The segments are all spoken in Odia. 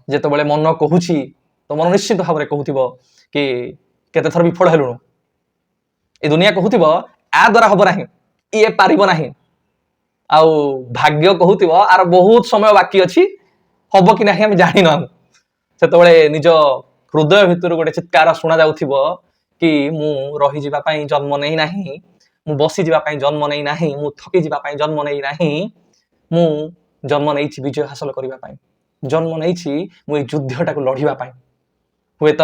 ଯେତେବେଳେ ମନ କହୁଛି ତ ମନ ନିଶ୍ଚିତ ଭାବରେ କହୁଥିବ କି କେତେ ଥର ବିଫଳ ହେଲୁଣୁ। ଏ ଦୁନିଆ କହୁଥିବ ଆ ଦ୍ୱାରା ହବ ନାହିଁ, ଇଏ ପାରିବ ନାହିଁ। ଆଉ ଭାଗ୍ୟ କହୁଥିବ ଆର ବହୁତ ସମୟ ବାକି ଅଛି, ହବ କି ନାହିଁ ଆମେ ଜାଣିନାହୁଁ। ସେତେବେଳେ ନିଜ ହୃଦୟ ଭିତରୁ ଗୋଟେ ଚିତ୍କାର ଶୁଣା ଯାଉଥିବ କି ମୁଁ ରହିଯିବା ପାଇଁ ଜନ୍ମ ନେଇ ନାହିଁ, ମୁଁ ବସିଯିବା ପାଇଁ ଜନ୍ମ ନେଇ ନାହିଁ, ମୁଁ ଥକି ଯିବା ପାଇଁ ଜନ୍ମ ନେଇ ନାହିଁ, ମୁଁ ଜନ୍ମ ନେଇଛି ବିଜୟ ହାସଲ କରିବା ପାଇଁ, ଜନ୍ମ ନେଇଛି ମୁଁ ଏଇ ଯୁଦ୍ଧଟାକୁ ଲଢିବା ପାଇଁ। ହୁଏତ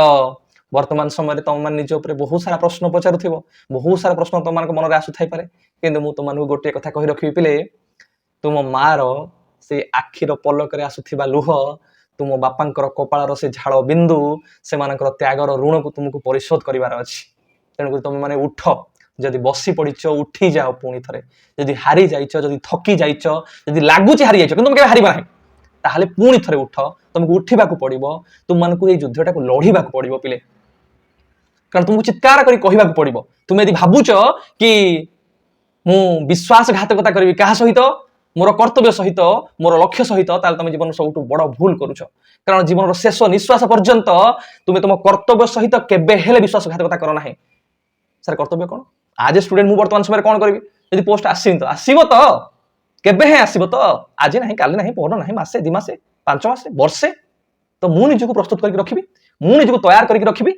ବର୍ତ୍ତମାନ ସମୟରେ ତମମାନେ ନିଜ ଉପରେ ବହୁତ ସାରା ପ୍ରଶ୍ନ ପଚାରୁଥିବ, ବହୁତ ସାରା ପ୍ରଶ୍ନ ତମମାନଙ୍କ ମନରେ ଆସୁଥାଇପାରେ, କିନ୍ତୁ ମୁଁ ତମମାନଙ୍କୁ ଗୋଟିଏ କଥା କହି ରଖିବି ପିଲେ, ତୁମ ମାର ସେ ଆଖିର ପଲକରେ ଆସୁଥିବା ଲୁହ, ତୁମ ବାପାଙ୍କର କପାଳର ସେ ଝାଳ ବିନ୍ଦୁ, ସେମାନଙ୍କର ତ୍ୟାଗର ଋଣକୁ ତୁମକୁ ପରିଶୋଧ କରିବାର ଅଛି। ତେଣୁକରି ତମେ ମାନେ ଉଠ, ଯଦି ବସି ପଡିଛ ଉଠି ଯାଅ ପୁଣି ଥରେ, ଯଦି ହାରି ଯାଇଛ, ଯଦି ଥକି ଯାଇଛ, ଯଦି ଲାଗୁଛି ହାରି ଯାଇଛ କିନ୍ତୁ ତମେ କେବେ ହାରିବ ନାହିଁ, ତାହେଲେ ପୁଣି ଥରେ ଉଠ, ତମକୁ ଉଠିବାକୁ ପଡିବ, ତୁମମାନଙ୍କୁ ଏଇ ଯୁଦ୍ଧଟାକୁ ଲଢିବାକୁ ପଡିବ ପିଲେ। କାରଣ ତୁମକୁ ଚିତ୍କାର କରି କହିବାକୁ ପଡିବ। ତୁମେ ଯଦି ଭାବୁଛ କି ମୁଁ ବିଶ୍ୱାସଘାତକତା କରିବି କାହା ସହିତ, ମୋର କର୍ତ୍ତବ୍ୟ ସହିତ, ମୋର ଲକ୍ଷ୍ୟ ସହିତ, ତାହେଲେ ତମେ ଜୀବନର ସବୁଠୁ ବଡ ଭୁଲ କରୁଛ। କାରଣ ଜୀବନର ଶେଷ ନିଶ୍ୱାସ ପର୍ଯ୍ୟନ୍ତ ତୁମେ ତୁମ କର୍ତ୍ତବ୍ୟ ସହିତ କେବେ ହେଲେ ବିଶ୍ୱାସଘାତକତା କର ନାହିଁ। ସାର୍ କର୍ତ୍ତବ୍ୟ କଣ? ଆଜ ଏ ଷ୍ଟୁଡେଣ୍ଟ ମୁଁ ବର୍ତ୍ତମାନ ସମୟରେ କଣ କରିବି? ଯଦି ପୋଷ୍ଟ ଆସିନି ତ ଆସିବ ତ, କେବେ ହିଁ ଆସିବ ତ, ଆଜି ନାହିଁ, କାଲି ନାହିଁ, ପହର ନାହିଁ, ମାସେ, 2 ମାସେ, 5 ମାସେ, ବର୍ଷେ, ତ ମୁଁ ନିଜକୁ ପ୍ରସ୍ତୁତ କରିକି ରଖିବି, ମୁଁ ନିଜକୁ ତୟାର କରିକି ରଖିବି।